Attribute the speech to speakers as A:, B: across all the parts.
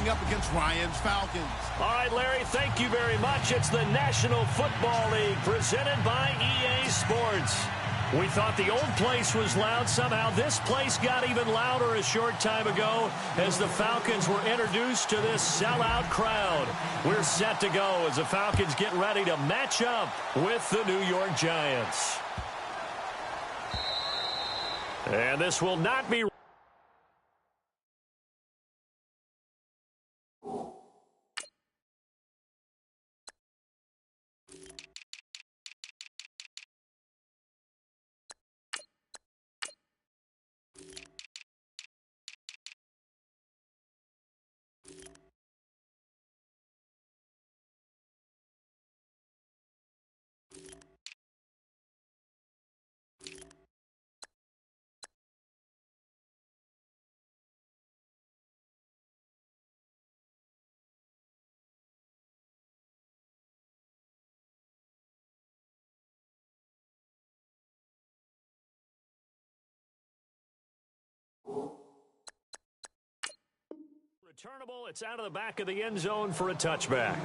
A: going up against Ryan's Falcons.
B: All right, Larry, thank you very much. It's the National Football League presented by EA Sports. We thought the old place was loud. Somehow this place got even louder a short time ago as the Falcons were introduced to this sellout crowd. We're set to go as the Falcons get ready to match up with the New York Giants. And this will not be... Returnable, it's out of the back of the end zone for a touchback.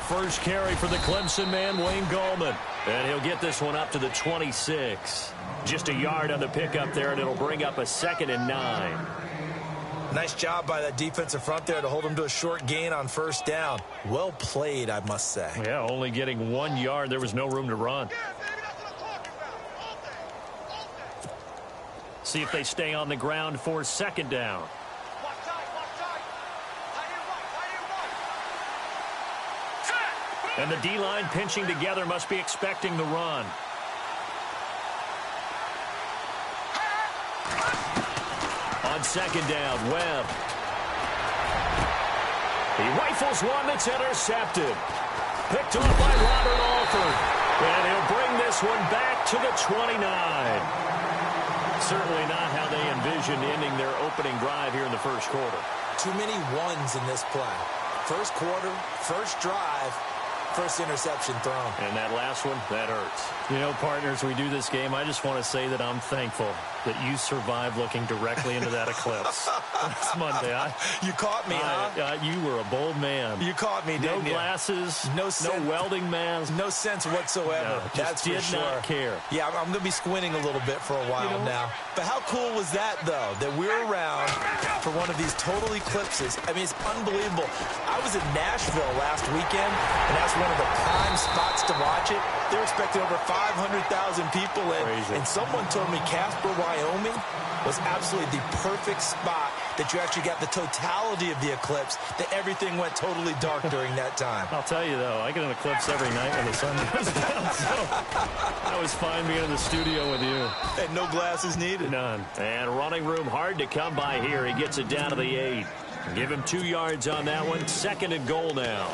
B: First carry for the Clemson man, Wayne Gallman. And he'll get this one up to the 26. Just a yard on the pickup there, and it'll bring up a 2nd and 9.
C: Nice job by that defensive front there to hold him to a short gain on first down. Well played, I must say.
B: Yeah, only getting 1 yard. There was no room to run. See if they stay on the ground for 2nd down. And the D-line pinching together, must be expecting the run. On 2nd down, Webb. He rifles one that's intercepted. Picked off by Robert Alford. And he'll bring this one back to the 29. Certainly not how they envisioned ending their opening drive here in the first quarter.
C: Too many ones in this play. First quarter, first drive. First interception thrown.
B: And that last one, that hurts.
D: You know, partners, we do this game. I just want to say that I'm thankful that you survived looking directly into that eclipse. It's Monday.
C: You caught me, huh?
D: You were a bold man.
C: You caught me, didn't you?
D: No glasses, no welding mask.
C: No sense whatsoever.
D: No, just did not care.
C: Yeah, I'm going to be squinting a little bit for a while now. But how cool was that, though, that we're around for one of these total eclipses? I mean, it's unbelievable. I was in Nashville last weekend, and that's one of the prime spots to watch it. They're expecting over 500,000 people in. Crazy. And someone told me Casper, Wyoming was absolutely the perfect spot that you actually got the totality of the eclipse, that everything went totally dark during that time.
D: I'll tell you, though, I get an eclipse every night when the sun goes down, so I was fine being in the studio with you.
C: And no glasses needed.
D: None.
B: And running room hard to come by here. He gets it down to the 8. Give him 2 yards on that one. 2nd and goal now.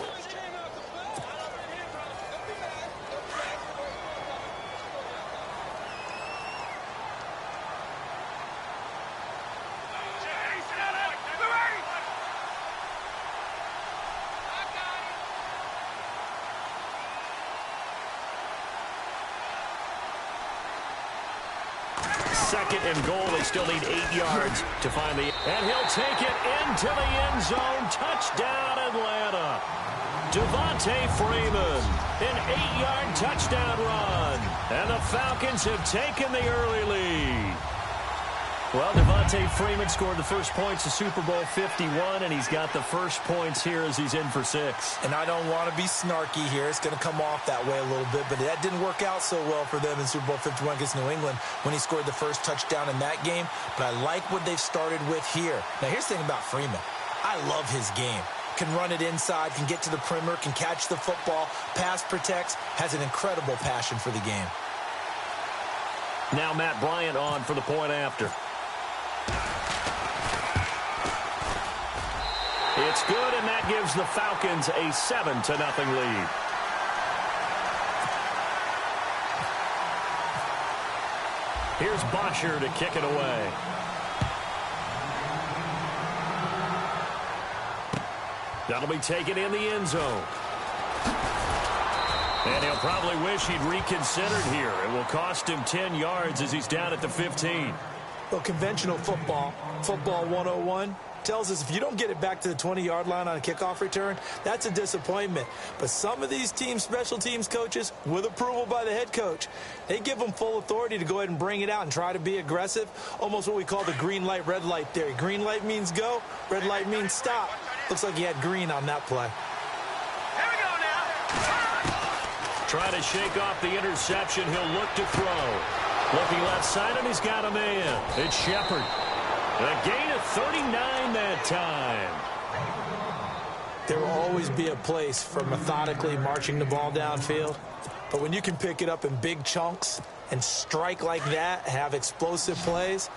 B: Second and goal. They still need 8 yards to find the... And he'll take it into the end zone. Touchdown, Atlanta. Devontae Freeman. An 8-yard touchdown run. And the Falcons have taken the early lead.
D: Well, Devontae Freeman scored the first points of Super Bowl 51, and he's got the first points here as he's in for 6.
C: And I don't want to be snarky here. It's going to come off that way a little bit, but that didn't work out so well for them in Super Bowl 51 against New England when he scored the first touchdown in that game. But I like what they've started with here. Now, here's the thing about Freeman. I love his game. Can run it inside, can get to the perimeter, can catch the football, pass protects, has an incredible passion for the game.
B: Now Matt Bryant on for the point after. It's good, and that gives the Falcons a 7-0 lead. Here's Bosher to kick it away. That'll be taken in the end zone. And he'll probably wish he'd reconsidered here. It will cost him 10 yards as he's down at the 15.
C: Well, conventional football 101, tells us if you don't get it back to the 20-yard line on a kickoff return, that's a disappointment. But some of these special teams coaches, with approval by the head coach, they give them full authority to go ahead and bring it out and try to be aggressive, almost what we call the green light, red light theory. Green light means go, red light means stop. Looks like he had green on that play.
E: Here we go now.
B: Trying to shake off the interception. He'll look to throw. Looking left side, and he's got a man. It's Shepard. A gain of 39 that time.
C: There will always be a place for methodically marching the ball downfield. But when you can pick it up in big chunks and strike like that, have explosive plays,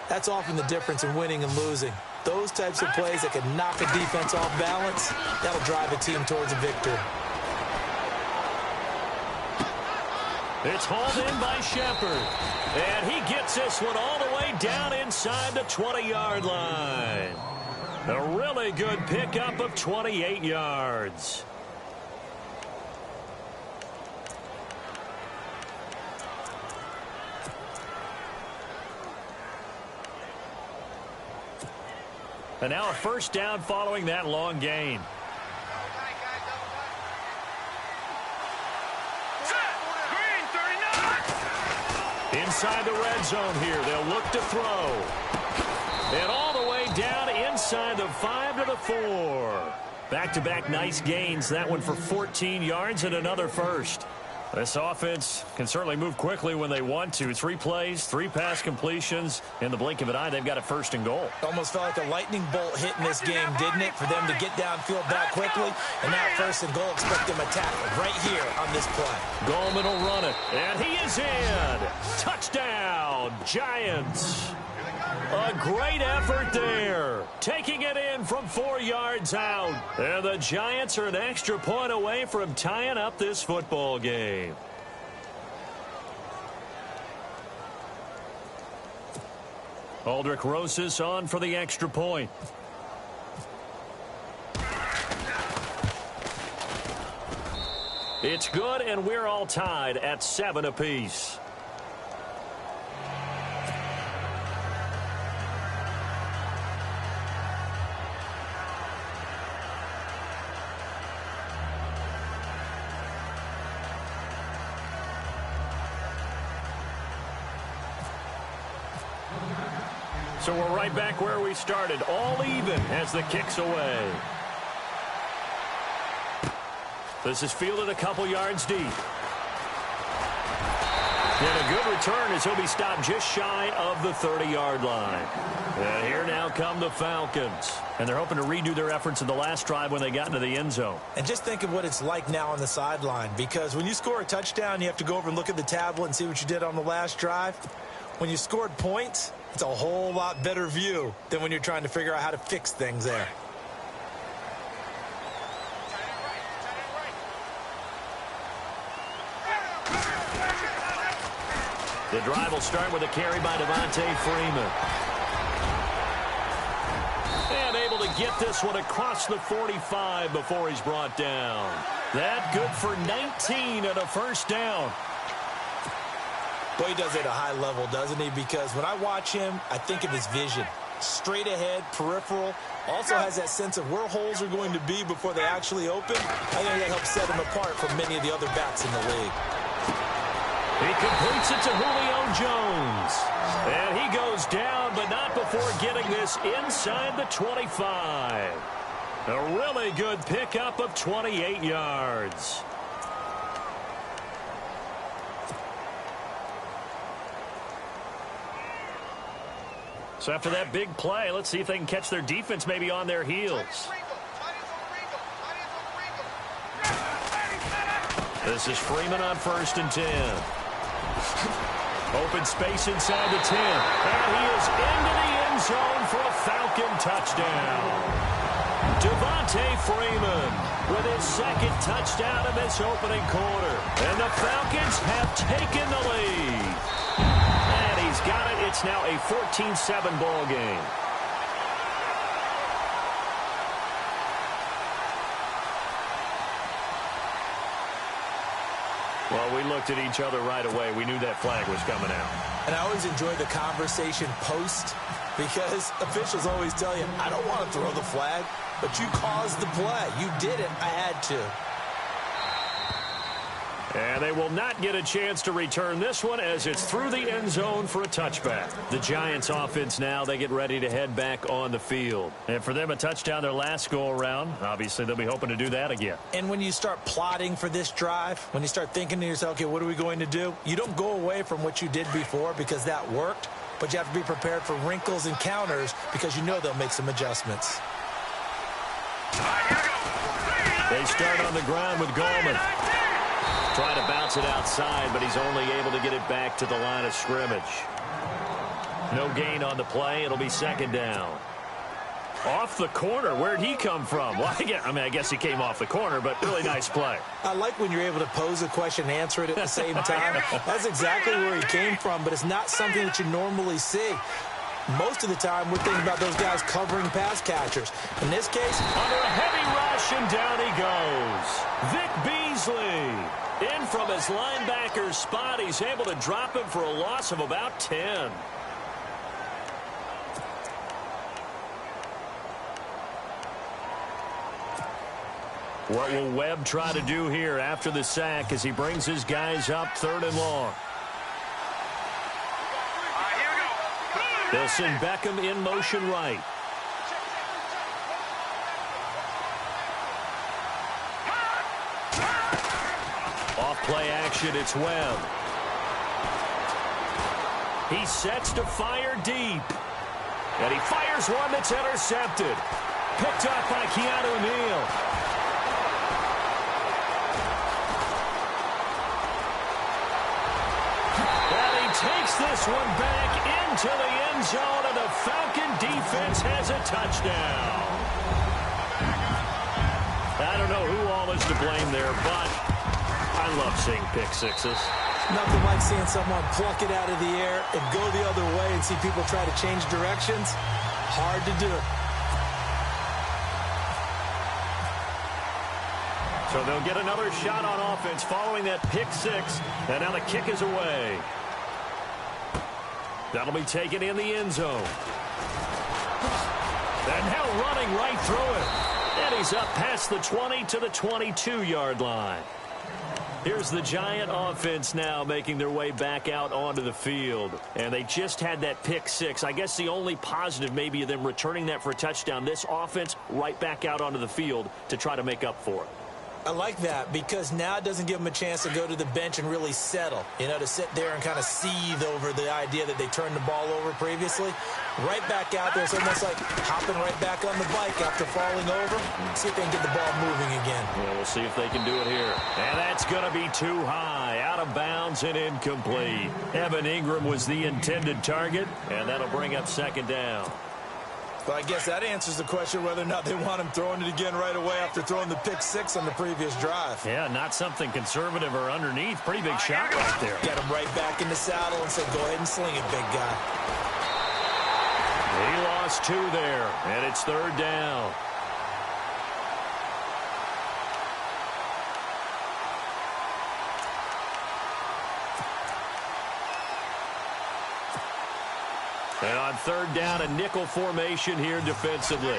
C: that's often the difference in winning and losing. Those types of plays that can knock a defense off balance, that'll drive a team towards a victory.
B: It's hauled in by Shepard. And he gets this one all the way down inside the 20-yard line. A really good pickup of 28 yards. And now a first down following that long gain. Inside the red zone here. They'll look to throw. And all the way down inside the 5 to the 4. Back-to-back nice gains. That one for 14 yards and another first. This offense can certainly move quickly when they want to. 3 plays, 3 pass completions. In the blink of an eye, they've got a first and goal.
C: Almost felt like a lightning bolt hit in this game, didn't it? For them to get downfield that quickly. And now first and goal, expect them to tackle right here on this play.
B: Goldman will run it. And he is in. Touchdown, Giants. A great effort there. Taking it in from 4 yards out. And the Giants are an extra point away from tying up this football game. Aldrich Rosas on for the extra point. It's good, and we're all tied at 7 apiece. So we're right back where we started, all even as the kick's away. This is fielded a couple yards deep. And a good return as he'll be stopped just shy of the 30-yard line. And here now come the Falcons. And they're hoping to redo their efforts in the last drive when they got into the end zone.
C: And just think of what it's like now on the sideline. Because when you score a touchdown, you have to go over and look at the tablet and see what you did on the last drive. When you scored points, it's a whole lot better view than when you're trying to figure out how to fix things there.
B: The drive will start with a carry by Devontae Freeman. And able to get this one across the 45 before he's brought down. That good for 19 and a first down.
C: Well, he does it at a high level, doesn't he? Because when I watch him, I think of his vision. Straight ahead, peripheral. Also has that sense of where holes are going to be before they actually open. I think that helps set him apart from many of the other backs in the league.
B: He completes it to Julio Jones. And he goes down, but not before getting this inside the 25. A really good pickup of 28 yards. So after that big play, let's see if they can catch their defense maybe on their heels. This is Freeman on 1st and 10. Open space inside the 10. And he is into the end zone for a Falcon touchdown. Devontae Freeman with his second touchdown of this opening quarter. And the Falcons have taken the lead. And he's got it. It's now a 14-7 ball game. Well, we looked at each other right away. We knew that flag was coming out.
C: And I always enjoy the conversation post because officials always tell you, I don't want to throw the flag, but you caused the play. You did it. I had to.
B: And they will not get a chance to return this one as it's through the end zone for a touchback. The Giants offense now, they get ready to head back on the field. And for them, a touchdown their last go-around. Obviously, they'll be hoping to do that again.
C: And when you start plotting for this drive, when you start thinking to yourself, okay, what are we going to do? You don't go away from what you did before because that worked, but you have to be prepared for wrinkles and counters because you know they'll make some adjustments.
B: They start on the ground with Gallman. Trying to bounce it outside, but he's only able to get it back to the line of scrimmage. No gain on the play. It'll be second down. Off the corner. Where'd he come from? Well, I guess he came off the corner, but really nice play.
C: I like when you're able to pose a question and answer it at the same time. That's exactly where he came from, but it's not something that you normally see. Most of the time, we're thinking about those guys covering pass catchers. In this case,
B: under a heavy rush, and down he goes. Vic Beasley. In from his linebacker spot, he's able to drop him for a loss of about 10. What will Webb try to do here after the sack as he brings his guys up 3rd and long? They'll send Beckham in motion right. Play action, it's Webb. He sets to fire deep. And he fires one that's intercepted. Picked up by Keanu Neal. And he takes this one back into the end zone, and the Falcon defense has a touchdown. I don't know who all is to blame there, but I love seeing pick sixes.
C: Nothing like seeing someone pluck it out of the air and go the other way and see people try to change directions. Hard to do.
B: So they'll get another shot on offense following that pick six. And now the kick is away. That'll be taken in the end zone. And now running right through it. And he's up past the 20 to the 22-yard line. Here's the Giant offense now making their way back out onto the field. And they just had that pick six. I guess the only positive maybe of them returning that for a touchdown. This offense right back out onto the field to try to make up for it.
C: I like that because now it doesn't give them a chance to go to the bench and really settle, to sit there and kind of seethe over the idea that they turned the ball over previously. Right back out there, it's almost like hopping right back on the bike after falling over. See if they can get the ball moving again.
B: Well, we'll see if they can do it here. And that's going to be too high, out of bounds and incomplete. Evan Ingram was the intended target, and that'll bring up second down.
C: Well, I guess that answers the question whether or not they want him throwing it again right away after throwing the pick six on the previous drive.
B: Yeah, not something conservative or underneath. Pretty big shot right there.
C: Get him right back in the saddle and said, go ahead and sling it, big guy.
B: He lost 2 there, and it's 3rd down. And on 3rd down, a nickel formation here defensively.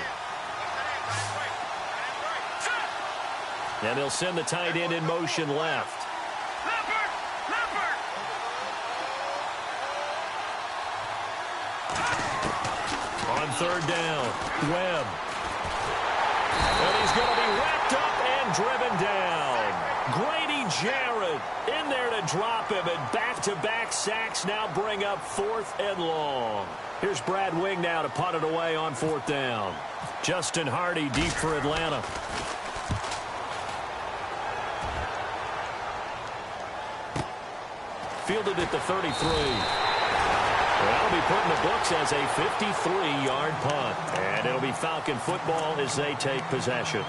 B: And they'll send the tight end in motion left. On 3rd down, Webb. And he's going to be wrapped up and driven down. Grady Jarrett in there to drop him, and back-to-back sacks now bring up 4th and long. Here's Brad Wing now to punt it away on 4th down. Justin Hardy deep for Atlanta. Fielded at the 33. That'll be put in the books as a 53-yard punt. And it'll be Falcon football as they take possession.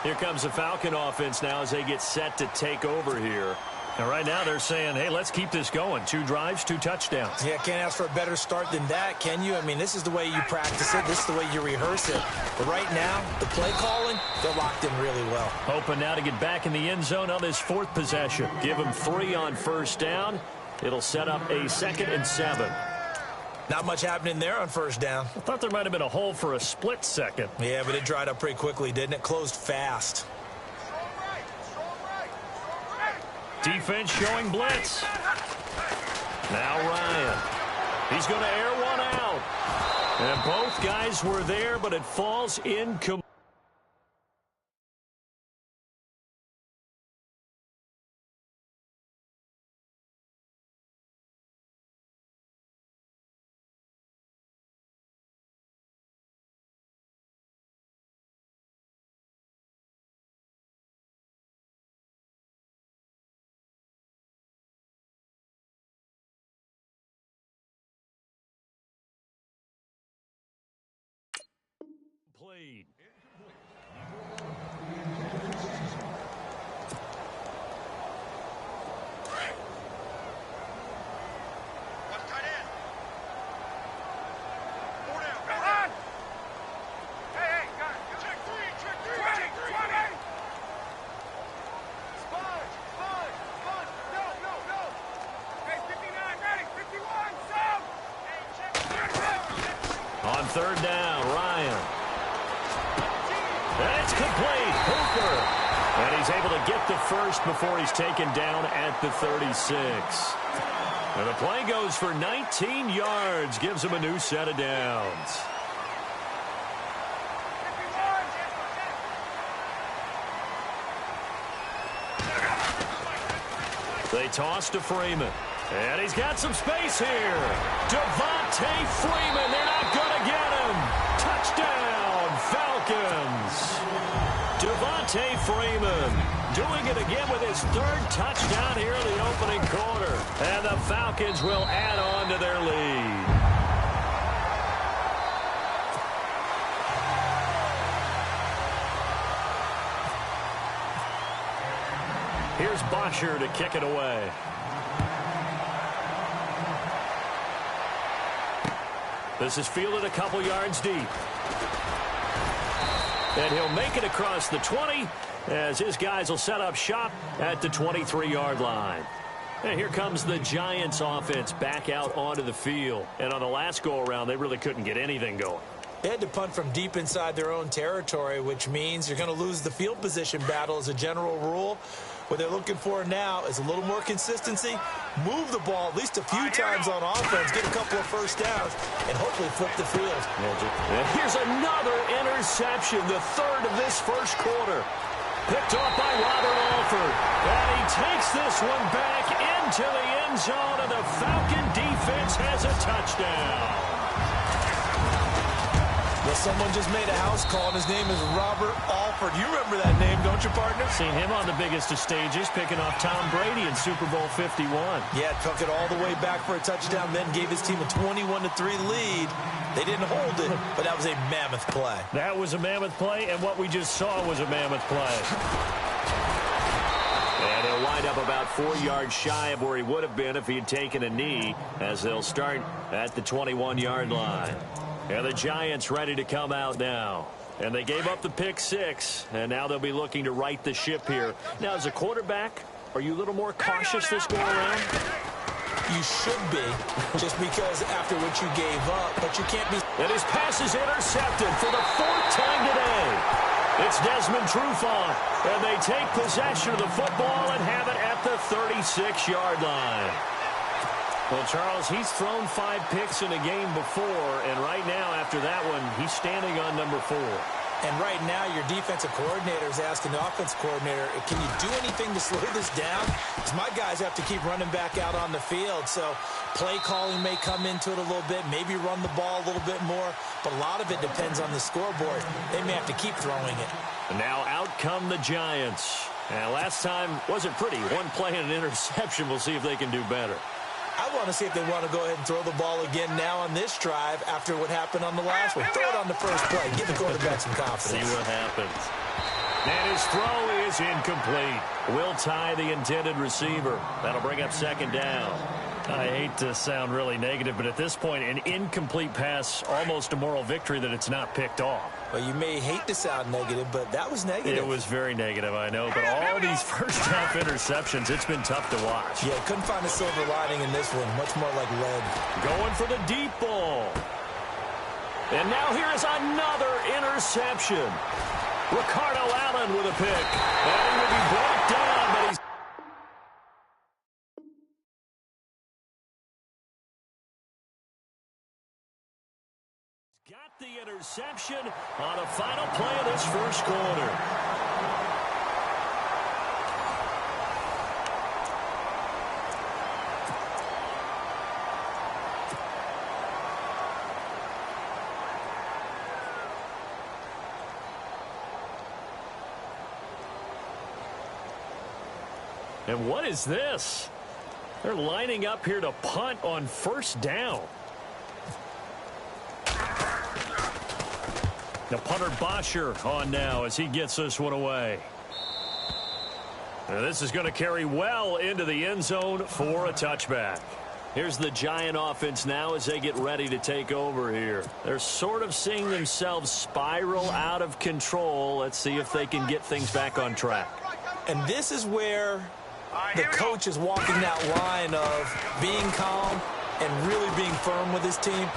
B: Here comes the Falcon offense now as they get set to take over here. And right now they're saying, hey, let's keep this going. 2 drives, 2 touchdowns.
C: Yeah, can't ask for a better start than that, can you? I mean, this is the way you practice it. This is the way you rehearse it. But right now, the play calling, they're locked in really well.
B: Hoping now to get back in the end zone on this 4th possession. Give them 3 on first down. It'll set up a 2nd and 7.
C: Not much happening there on first down.
B: I thought there might have been a hole for a split second.
C: Yeah, but it dried up pretty quickly, didn't it? Closed fast.
B: Defense showing blitz. Now Ryan. He's going to air one out. And both guys were there, but it falls incomplete. On third down, Ryan. And it's complete. Hooper. And he's able to get the first before he's taken down at the 36. And the play goes for 19 yards. Gives him a new set of downs. They toss to Freeman. And he's got some space here. Devontae Freeman. They're not going to get him. Touchdown, Falcons. Devontae Freeman doing it again with his 3rd touchdown here in the opening quarter. And the Falcons will add on to their lead. Here's Bosher to kick it away. This is fielded a couple yards deep. And he'll make it across the 20 as his guys will set up shop at the 23-yard line. And here comes the Giants offense back out onto the field. And on the last go-around, they really couldn't get anything going.
C: They had to punt from deep inside their own territory, which means you're going to lose the field position battle as a general rule. What they're looking for now is a little more consistency, move the ball at least a few times on offense, get a couple of first downs, and hopefully flip the field.
B: And here's another interception, the 3rd of this first quarter. Picked off by Robert Alford. And he takes this one back into the end zone, and the Falcon defense has a touchdown.
C: Well, someone just made a house call, and his name is Robert Alford. You remember that name, don't you, partner?
B: Seen him on the biggest of stages, picking off Tom Brady in Super Bowl 51.
C: Yeah, took it all the way back for a touchdown, then gave his team a 21-3 lead. They didn't hold it, but that was a mammoth play.
B: That was a mammoth play, and what we just saw was a mammoth play. And he'll wind up about 4 yards shy of where he would have been if he had taken a knee, as they'll start at the 21-yard line. And the Giants ready to come out now. And they gave up the pick 6, and now they'll be looking to right the ship here. Now, as a quarterback, are you a little more cautious this go-around?
C: You should be, just because after what you gave up, but you can't be.
B: And his pass is intercepted for the 4th time today. It's Desmond Trufant, and they take possession of the football and have it at the 36-yard line. Well, Charles, he's thrown 5 picks in a game before, and right now, after that one, he's standing on number 4.
C: And right now, your defensive coordinator is asking the offensive coordinator, can you do anything to slow this down? Because my guys have to keep running back out on the field. So play calling may come into it a little bit, maybe run the ball a little bit more, but a lot of it depends on the scoreboard. They may have to keep throwing it.
B: And now out come the Giants. And last time wasn't pretty. One play and an interception. We'll see if they can do better.
C: I want to see if they want to go ahead and throw the ball again now on this drive after what happened on the last one. Throw it on the first play. Give the quarterback some confidence.
B: See what happens. And his throw is incomplete. Will tie the intended receiver. That'll bring up second down. I hate to sound really negative, but at this point, an incomplete pass, almost a moral victory that it's not picked off.
C: Well, you may hate to sound negative, but that was negative.
B: It was very negative, I know. But all these first-half interceptions, it's been tough to watch.
C: Yeah, couldn't find a silver lining in this one. Much more like lead.
B: Going for the deep ball. And now here is another interception. Ricardo Allen with a pick. And he will be brought down, but he's got the interception on a final play of this first quarter. And what is this? They're lining up here to punt on first down. Now punter Bosher on now as he gets this one away. Now this is going to carry well into the end zone for a touchback. Here's the Giant offense now as they get ready to take over here. They're sort of seeing themselves spiral out of control. Let's see if they can get things back on track.
C: And this is where the coach is walking that line of being calm and really being firm with his team.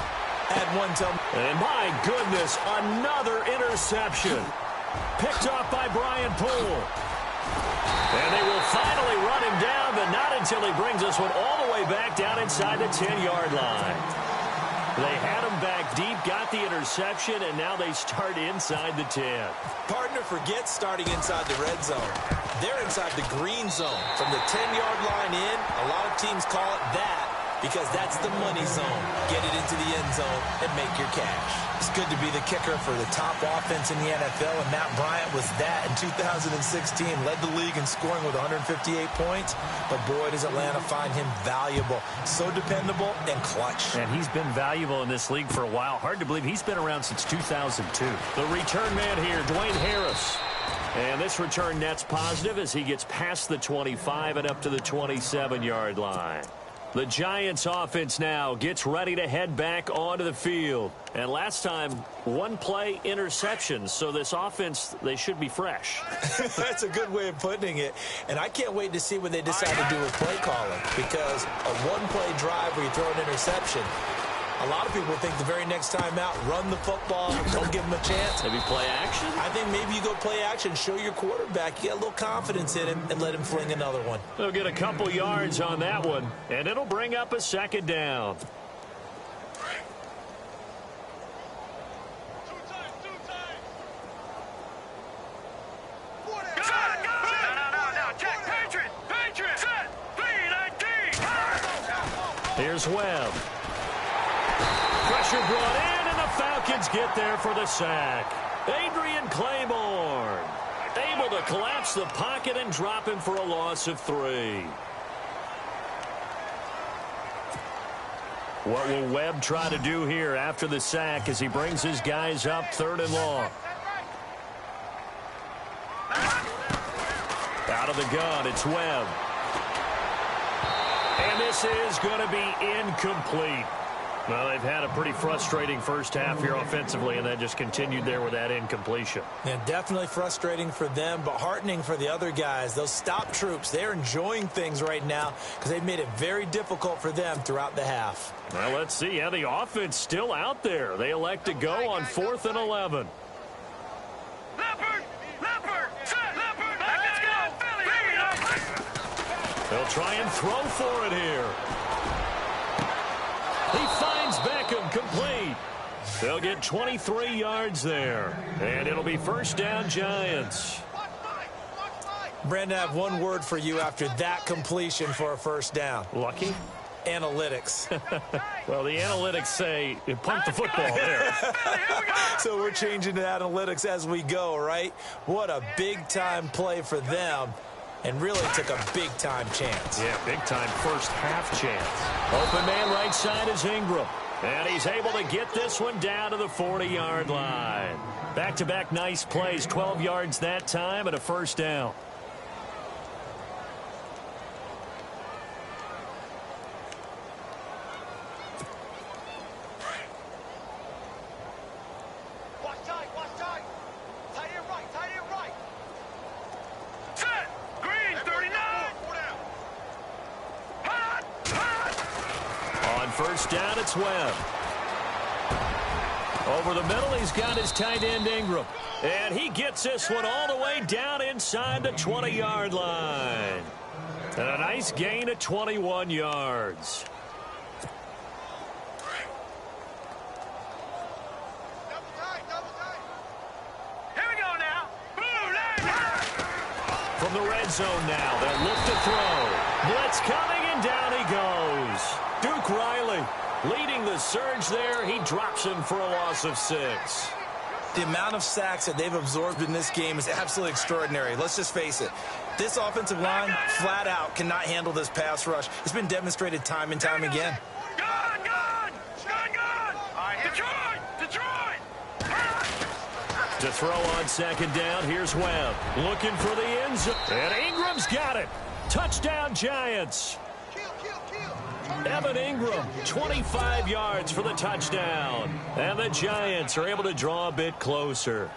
C: Had one tell me.
B: And my goodness, another interception. Picked off by Brian Poole. And they will finally run him down, but not until he brings this one all the way back down inside the 10-yard line. They had him back deep, got the interception, and now they start inside the 10.
C: Partner forgets starting inside the red zone. They're inside the green zone. From the 10-yard line in, a lot of teams call it that because that's the money zone. Get it into the end zone and make your cash. It's good to be the kicker for the top offense in the NFL, and Matt Bryant was that in 2016. Led the league in scoring with 158 points, but boy, does Atlanta find him valuable. So dependable and clutch.
B: And he's been valuable in this league for a while. Hard to believe he's been around since 2002. The return man here, Dwayne Harris. And this return net's positive as he gets past the 25 and up to the 27-yard line. The Giants offense now gets ready to head back onto the field. And last time, one play interceptions. So this offense, they should be fresh.
C: That's a good way of putting it. And I can't wait to see what they decide to do with play calling. Because a one-play drive where you throw an interception, a lot of people think the very next time out, run the football, don't give him a chance.
B: Maybe play action?
C: I think maybe you go play action, show your quarterback, you get a little confidence in him, and let him fling another one.
B: They'll get a couple yards on that one, and it'll bring up a second down. Here's Webb. Pressure brought in, and the Falcons get there for the sack. Adrian Claiborne able to collapse the pocket and drop him for a loss of 3. What will Webb try to do here after the sack as he brings his guys up 3rd and long? Out of the gun, it's Webb. And this is going to be incomplete. Well, they've had a pretty frustrating first half here offensively, and that just continued there with that incompletion.
C: And definitely frustrating for them, but heartening for the other guys. Those stop troops, they're enjoying things right now because they've made it very difficult for them throughout the half.
B: Well, let's see how the offense still out there. They elect to go on 4th and 11. They'll try and throw for it here. He finds Beckham complete. They'll get 23 yards there. And it'll be first down, Giants.
C: Brandon, I have one word for you after that completion for a first down.
B: Lucky?
C: Analytics.
B: Well, the analytics say you punt the football there.
C: So we're changing to analytics as we go, right? What a big-time play for them. and really took a big-time chance.
B: Yeah, big-time first-half chance. Open man right side is Ingram. And he's able to get this one down to the 40-yard line. Back-to-back nice plays, 12 yards that time and a first down. First down, it's Webb. Over the middle, he's got his tight end, Ingram. And he gets this one all the way down inside the 20-yard line. And a nice gain of 21 yards.
E: Here we go now.
B: From the red zone now, they'll look to throw. Blitz coming, and down he goes. Duke Riley leading the surge there. He drops him for a loss of 6.
C: The amount of sacks that they've absorbed in this game is absolutely extraordinary. Let's just face it. This offensive line, flat out, cannot handle this pass rush. It's been demonstrated time and time again.
E: Gun! Detroit!
B: To throw on second down, here's Webb. Looking for the end zone. And Ingram's got it. Touchdown, Giants. Evan Ingram, 25 yards for the touchdown. And the Giants are able to draw a bit closer.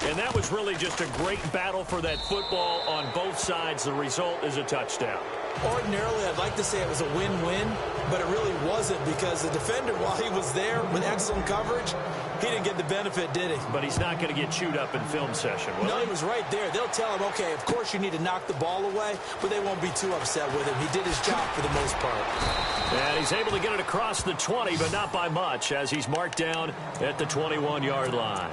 B: And that was really just a great battle for that football on both sides. The result is a touchdown.
C: Ordinarily, I'd like to say it was a win-win, but it really wasn't because the defender, while he was there with excellent coverage, he didn't get the benefit, did he?
B: But he's not going to get chewed up in film session, will
C: No, he was right there. They'll tell him, okay, of course you need to knock the ball away, but they won't be too upset with him. He did his job for the most part.
B: And he's able to get it across the 20, but not by much, as he's marked down at the 21-yard line.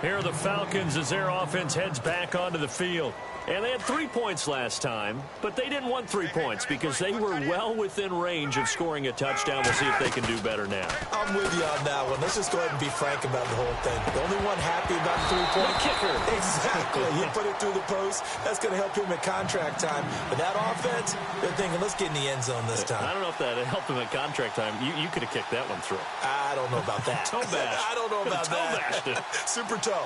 B: Here are the Falcons as their offense heads back onto the field. And they had 3 points last time, but they didn't want 3 points because they were well within range of scoring a touchdown. We'll see if they can do better now.
C: I'm with you on that one. Let's just go ahead and be frank about the whole thing. The only one happy about the 3-point
B: kicker.
C: Exactly. He put it through the post. That's going to help him at contract time. But that offense, they're thinking, let's get in the end zone this time.
B: I don't know if that helped him at contract time. You could have kicked that one through.
C: I don't know about that.
B: Toe bash.
C: I don't know about
B: toe
C: that.
B: Bashed it.
C: Super toe.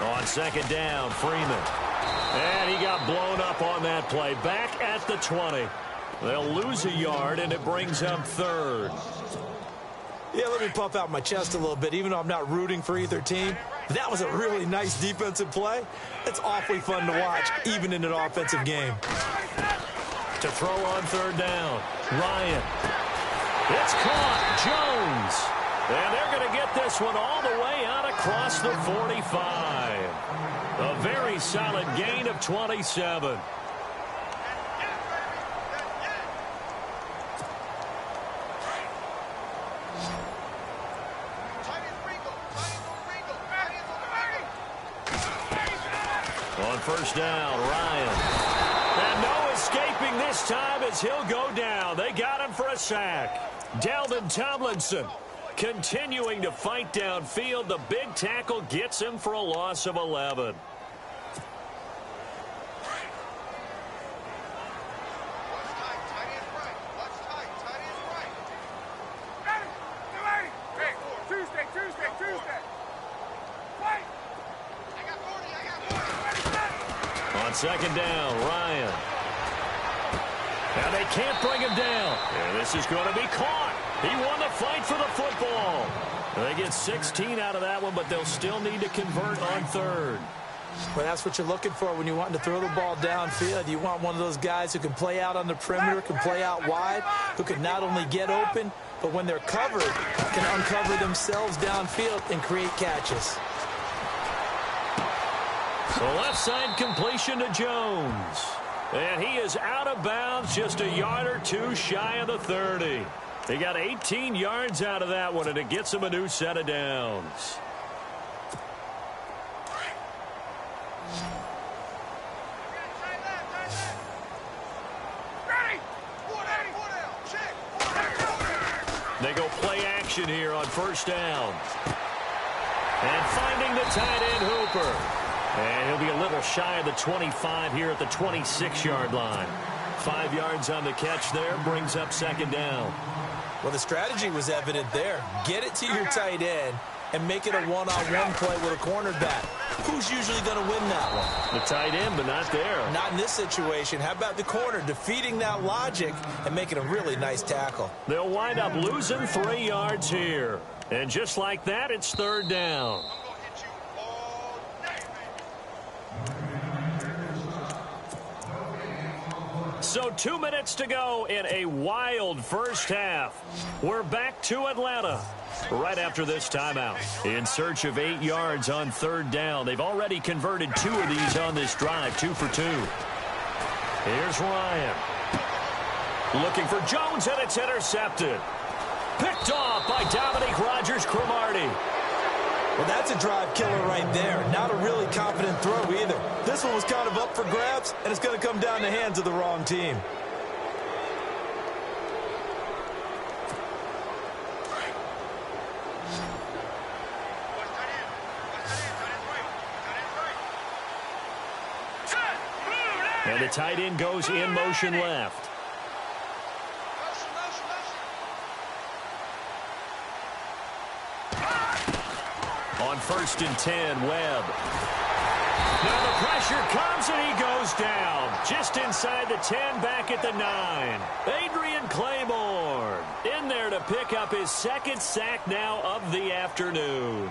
B: On second down, Freeman. And he got blown up on that play. Back at the 20. They'll lose a yard, and it brings up third.
C: Yeah, let me puff out my chest a little bit, even though I'm not rooting for either team. That was a really nice defensive play. It's awfully fun to watch, even in an offensive game.
B: To throw on third down, Ryan. It's caught. Jones. And they're going to get this one all the way out across the 45. A very solid gain of 27. On first down, Ryan. And no escaping this time as he'll go down. They got him for a sack. Dalvin Tomlinson continuing to fight downfield. The big tackle gets him for a loss of 11. On second down, Ryan. Now they can't bring him down. And this is going to be caught. He won the fight for the football. They get 16 out of that one, but they'll still need to convert on third.
C: Well, that's what you're looking for when you're wanting to throw the ball downfield. You want one of those guys who can play out on the perimeter, can play out wide, who can not only get open, but when they're covered, can uncover themselves downfield and create catches.
B: The left side completion to Jones. And he is out of bounds, just a yard or two shy of the 30. They got 18 yards out of that one, and it gets him a new set of downs. They go play action here on first down. And finding the tight end, Hooper. And he'll be a little shy of the 25 here at the 26-yard line. 5 yards on the catch there, brings up second down.
C: Well, the strategy was evident there. Get it to your tight end and make it a one-on-one play with a cornerback. Who's usually going to win that one?
B: The tight end, but not there.
C: Not in this situation. How about the corner defeating that logic and making a really nice tackle?
B: They'll wind up losing 3 yards here. And just like that, it's third down. So 2 minutes to go in a wild first half. We're back to Atlanta right after this timeout. In search of 8 yards on third down. They've already converted 2 of these on this drive, 2 for 2. Here's Ryan. Looking for Jones, and it's intercepted. Picked off by Dominique Rodgers-Cromartie.
C: Well, that's a drive killer right there. Not a really confident throw either. This one was kind of up for grabs, and it's going to come down the hands of the wrong team.
B: And the tight end goes in motion left. On 1st and 10, Webb. Now the pressure comes and he goes down. Just inside the 10, back at the 9. Adrian Claymore in there to pick up his second sack now of the afternoon.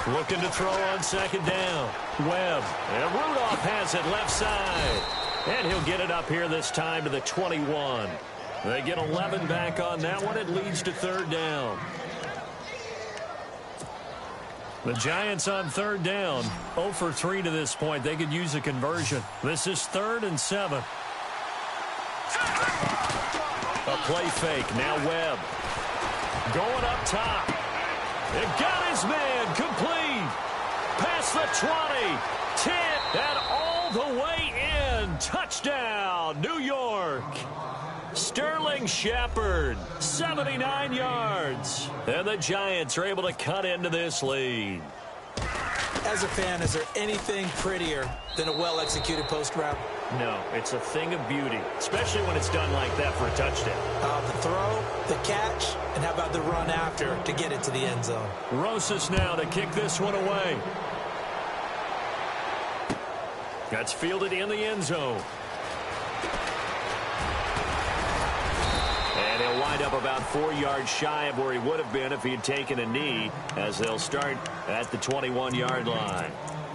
B: Looking to throw on second down. Webb. And Rudolph has it left side. And he'll get it up here this time to the 21. They get 11 back on that one. It leads to third down. The Giants on third down. 0 for 3 to this point. They could use a conversion. This is 3rd and 7. A play fake. Now Webb. Going up top. It got his man complete. Past the 20, 10, and all the way in. Touchdown, New York. Sterling Shepard, 79 yards. And the Giants are able to cut into this lead.
C: As a fan, is there anything prettier than a well-executed post route?
B: No, it's a thing of beauty, especially when it's done like that for a touchdown.
C: The throw, the catch, and how about the run after to get it to the end zone?
B: Rosas now to kick this one away. That's fielded in the end zone. And he'll wind up about 4 yards shy of where he would have been if he had taken a knee, as they'll start at the 21-yard line.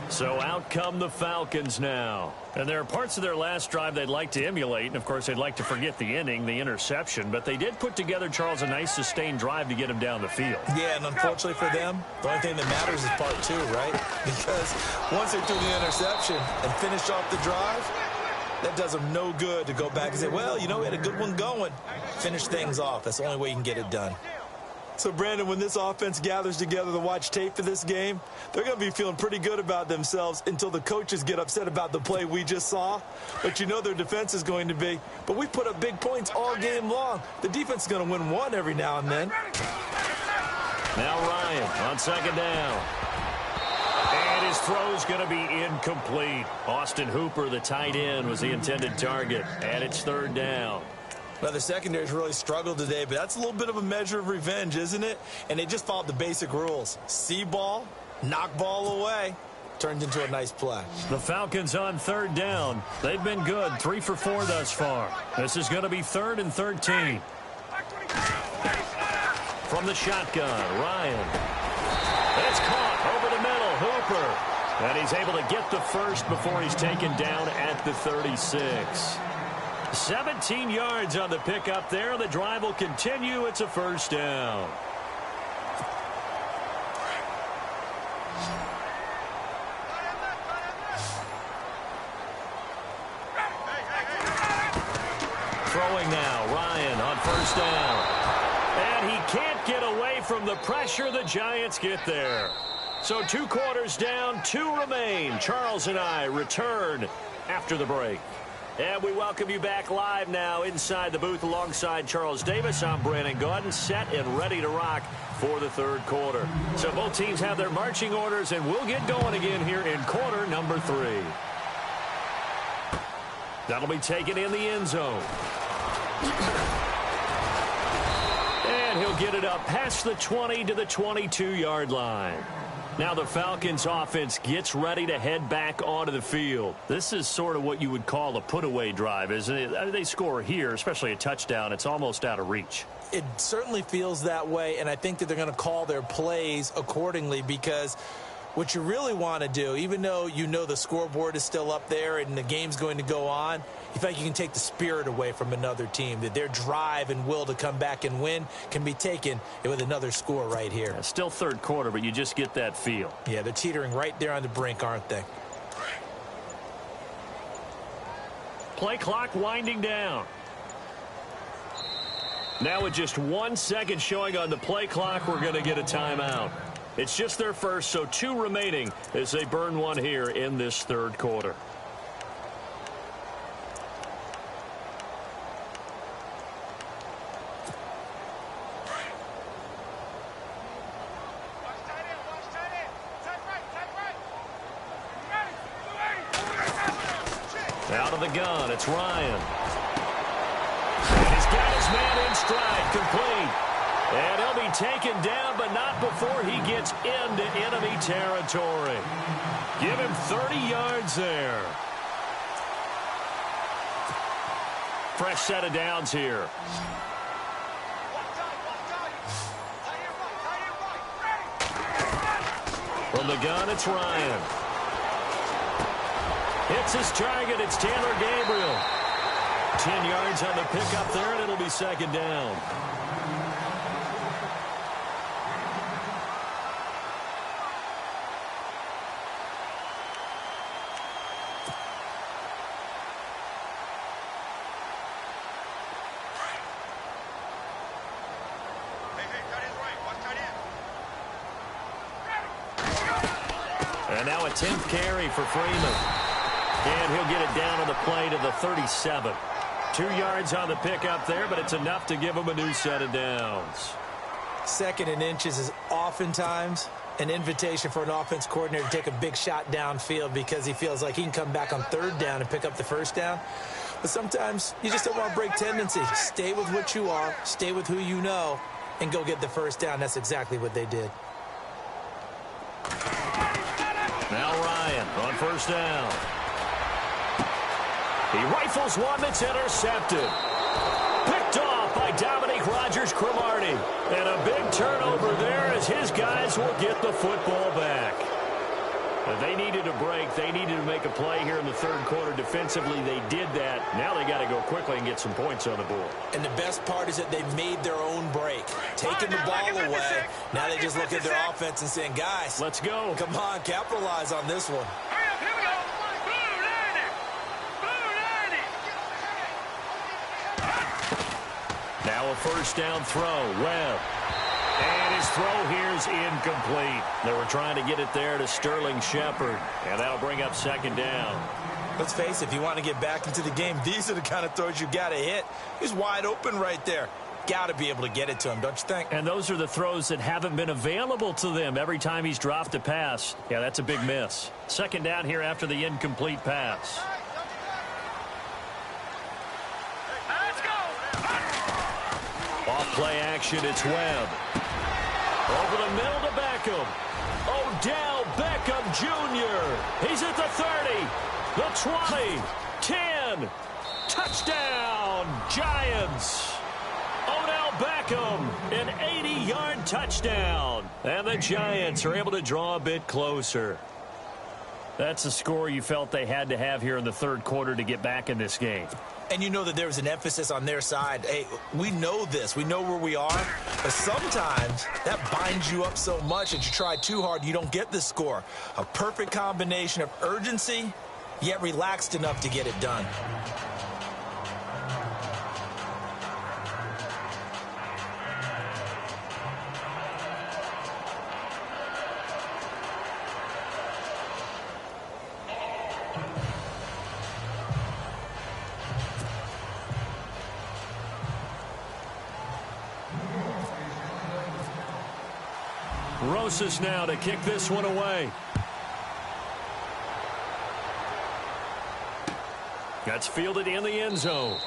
B: So out come the Falcons now. And there are parts of their last drive they'd like to emulate. And, of course, they'd like to forget the inning, the interception. But they did put together, Charles, a nice sustained drive to get him down the field.
C: Yeah, and unfortunately for them, the only thing that matters is part 2, right? Because once they threw the interception and finished off the drive, that does them no good to go back and say, well, you know, we had a good one going. Finish things off. That's the only way you can get it done. So, Brandon, when this offense gathers together to watch tape for this game, they're going to be feeling pretty good about themselves until the coaches get upset about the play we just saw. But you know their defense is going to be. But we put up big points all game long. The defense is going to win one every now and then.
B: Now Ryan on second down. And his throw's going to be incomplete. Austin Hooper, the tight end, was the intended target. And it's third down.
C: Well, the secondary's really struggled today, but that's a little bit of a measure of revenge, isn't it? And they just followed the basic rules. See ball, knock ball away. Turned into a nice play.
B: The Falcons on third down. They've been good, 3 for 4 thus far. This is going to be 3rd and 13. From the shotgun, Ryan. It's caught over the middle, Hooper. And he's able to get the first before he's taken down at the 36. 17 yards on the pickup there. The drive will continue. It's a first down. Throwing now, Ryan on first down. And he can't can't get away from the pressure. The Giants get there. So 2 quarters down, 2 remain. Charles and I return after the break. And we welcome you back live now inside the booth alongside Charles Davis. I'm Brandon Gaudin, set and ready to rock for the third quarter. So both teams have their marching orders, and we'll get going again here in quarter number 3. That'll be taken in the end zone. And he'll get it up past the 20 to the 22-yard line. Now the Falcons offense gets ready to head back onto the field. This is sort of what you would call a put-away drive, isn't it? I mean, they score here, especially a touchdown. It's almost out of reach.
C: It certainly feels that way, and I think that they're going to call their plays accordingly, because what you really want to do, even though you know the scoreboard is still up there and the game's going to go on, you feel like you can take the spirit away from another team, that their drive and will to come back and win can be taken with another score right here.
B: Yeah, still third quarter, but you just get that feel.
C: Yeah, they're teetering right there on the brink, aren't they?
B: Play clock winding down. Now with just 1 second showing on the play clock, we're going to get a timeout. It's just their first, so 2 remaining as they burn one here in this third quarter. Out of the gun, it's Ryan. And he's got his man in stride, complete. And he'll be taken down, but not before he gets into enemy territory. Give him 30 yards there. Fresh set of downs here. From the gun, it's Ryan. Hits his target. It's Taylor Gabriel. 10 yards on the pickup there, and it'll be second down. And now a 10th carry for Freeman. And he'll get it down on the play to the 37. 2 yards on the pickup there, but it's enough to give him a new set of downs.
C: 2nd and inches is oftentimes an invitation for an offense coordinator to take a big shot downfield because he feels like he can come back on 3rd down and pick up the 1st down. But sometimes you just don't want to break tendency. Stay with what you are, stay with who you know, and go get the 1st down. That's exactly what they did.
B: Now Ryan on 1st down. He rifles one that's intercepted. Picked off by Dominique Rodgers-Cromartie. And a big turnover there as his guys will get the football back. They needed a break. They needed to make a play here in the third quarter. Defensively, they did that. Now they got to go quickly and get some points on the board.
C: And the best part is that they made their own break. Taking the ball away. Now they just look at their offense and saying, guys,
B: let's go.
C: Come on, capitalize on this one.
E: Here we go.
B: Now a 1st down throw. Webb. And his throw here is incomplete. They were trying to get it there to Sterling Shepard. And that'll bring up 2nd down.
C: Let's face it, if you want to get back into the game, these are the kind of throws you got to hit. He's wide open right there. Got to be able to get it to him, don't you think?
B: And those are the throws that haven't been available to them every time he's dropped a pass. Yeah, that's a big miss. 2nd down here after the incomplete pass. Off play action, it's Webb. Over the middle to Beckham. Odell Beckham Jr. He's at the 30, the 20, 10. Touchdown, Giants. Odell Beckham, an 80-yard touchdown. And the Giants are able to draw a bit closer. That's a score you felt they had to have here in the third quarter to get back in this game.
C: And you know that there was an emphasis on their side. Hey, we know this. We know where we are. But sometimes that binds you up so much that you try too hard, you don't get the score. A perfect combination of urgency, yet relaxed enough to get it done.
B: Rosas now to kick this one away. That's fielded in the end zone.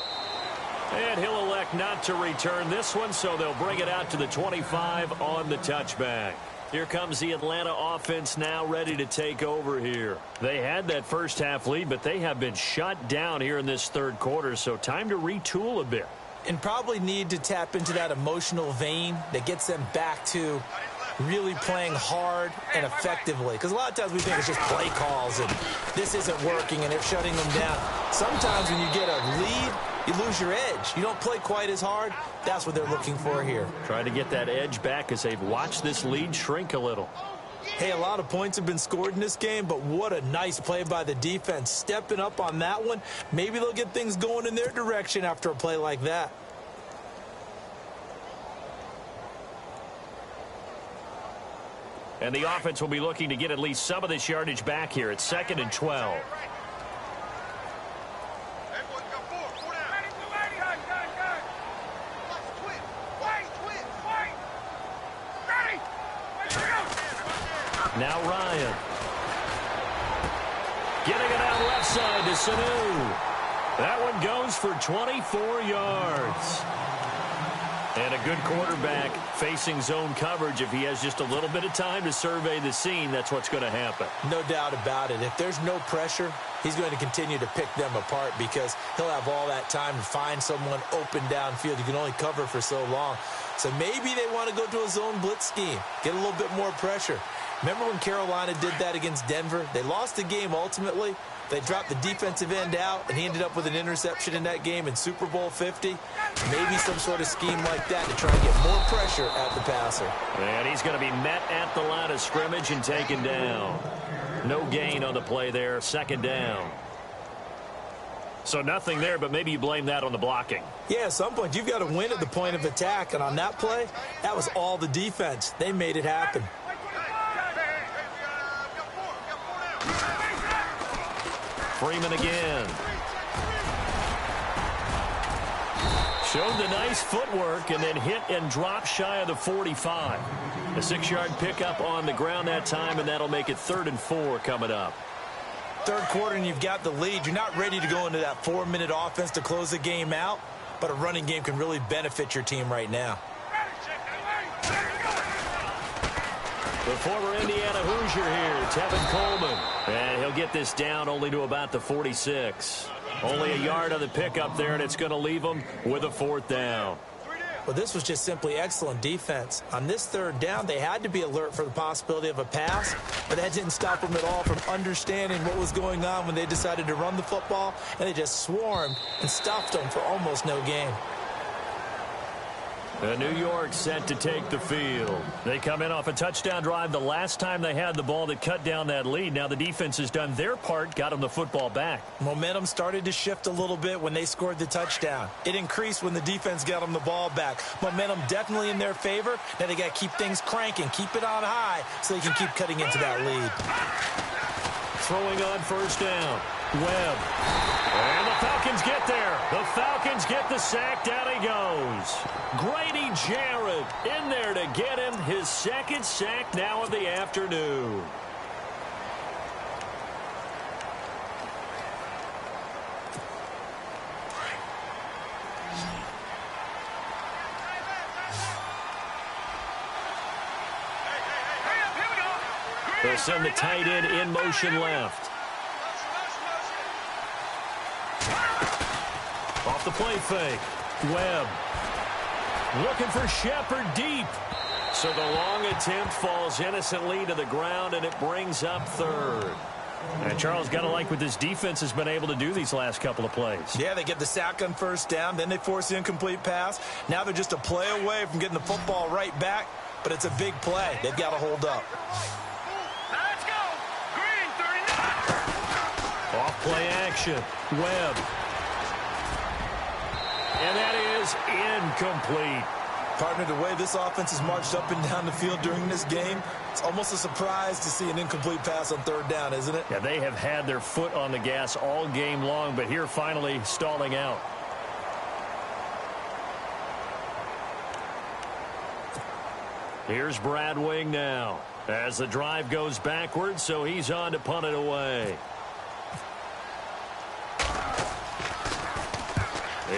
B: And he'll elect not to return this one, so they'll bring it out to the 25 on the touchback. Here comes the Atlanta offense now ready to take over here. They had that first half lead, but they have been shut down here in this third quarter, so time to retool a bit.
C: And probably need to tap into that emotional vein that gets them back to really playing hard and effectively. Because a lot of times we think it's just play calls and this isn't working and they're shutting them down. Sometimes when you get a lead, you lose your edge. You don't play quite as hard. That's what they're looking for here.
B: Trying to get that edge back as they've watched this lead shrink a little.
C: Hey, a lot of points have been scored in this game, but what a nice play by the defense. Stepping up on that one, maybe they'll get things going in their direction after a play like that.
B: And the offense will be looking to get at least some of this yardage back here. It's 2nd and 12. Now Ryan. Getting it out left side to Sanu. That one goes for 24 yards. And a good quarterback facing zone coverage. If he has just a little bit of time to survey the scene, that's what's going to happen.
C: No doubt about it. If there's no pressure, he's going to continue to pick them apart because he'll have all that time to find someone open downfield. You can only cover for so long. So maybe they want to go to a zone blitz scheme, get a little bit more pressure. Remember when Carolina did that against Denver? They lost the game ultimately. They dropped the defensive end out, and he ended up with an interception in that game in Super Bowl 50. Maybe some sort of scheme like that to try and get more pressure at the passer.
B: And he's going to be met at the line of scrimmage and taken down. No gain on the play there, 2nd down. So nothing there, but maybe you blame that on the blocking.
C: Yeah, at some point, you've got to win at the point of attack, and on that play, that was all the defense. They made it happen.
B: Freeman again. Showed the nice footwork and then hit and drop shy of the 45. A 6-yard pickup on the ground that time, and that'll make it 3rd and 4 coming up.
C: Third quarter and you've got the lead. You're not ready to go into that 4-minute offense to close the game out, but a running game can really benefit your team right now.
B: The former Indiana Hoosier here, Tevin Coleman. And he'll get this down only to about the 46. Only a yard on the pickup there, and it's going to leave him with a 4th down.
C: Well, this was just simply excellent defense. On this 3rd down, they had to be alert for the possibility of a pass, but that didn't stop them at all from understanding what was going on when they decided to run the football, and they just swarmed and stuffed them for almost no gain.
B: New York set to take the field. They come in off a touchdown drive the last time they had the ball that cut down that lead. Now the defense has done their part, got them the football back.
C: Momentum started to shift a little bit when they scored the touchdown. It increased when the defense got them the ball back. Momentum definitely in their favor. Now they got to keep things cranking, keep it on high so they can keep cutting into that lead.
B: Throwing on 1st down. Webb. And the Falcons get there. The Falcons get the sack. Down he goes. Grady Jarrett in there to get him his 2nd sack now of the afternoon. They'll send the tight end in motion left. Off the play fake. Webb. Looking for Shepard deep. So the long attempt falls innocently to the ground, and it brings up 3rd. And Charles, got to like what this defense has been able to do these last couple of plays.
C: Yeah, they get the sack on 1st down, then they force the incomplete pass. Now they're just a play away from getting the football right back, but it's a big play. They've got to hold up.
E: Let's go. Green 39.
B: Off play action. Webb. And that is incomplete.
C: Partner, the way this offense has marched up and down the field during this game, it's almost a surprise to see an incomplete pass on 3rd down, isn't it?
B: Yeah, they have had their foot on the gas all game long, but here finally stalling out. Here's Brad Wing now as the drive goes backwards, so he's on to punt it away.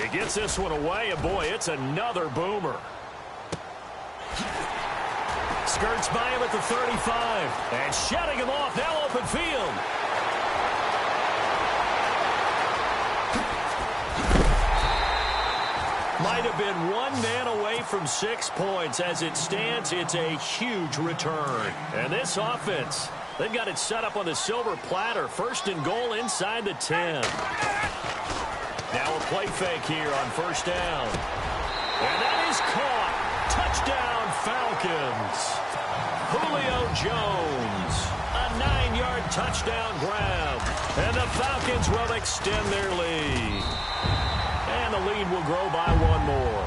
B: He gets this one away, and boy, it's another boomer. Skirts by him at the 35, and shutting him off, now open field. Might have been one man away from 6 points. As it stands, it's a huge return. And this offense, they've got it set up on the silver platter. First and goal inside the 10. Now a play fake here on first down. And that is caught. Touchdown, Falcons. Julio Jones. A 9-yard touchdown grab. And the Falcons will extend their lead. And the lead will grow by one more.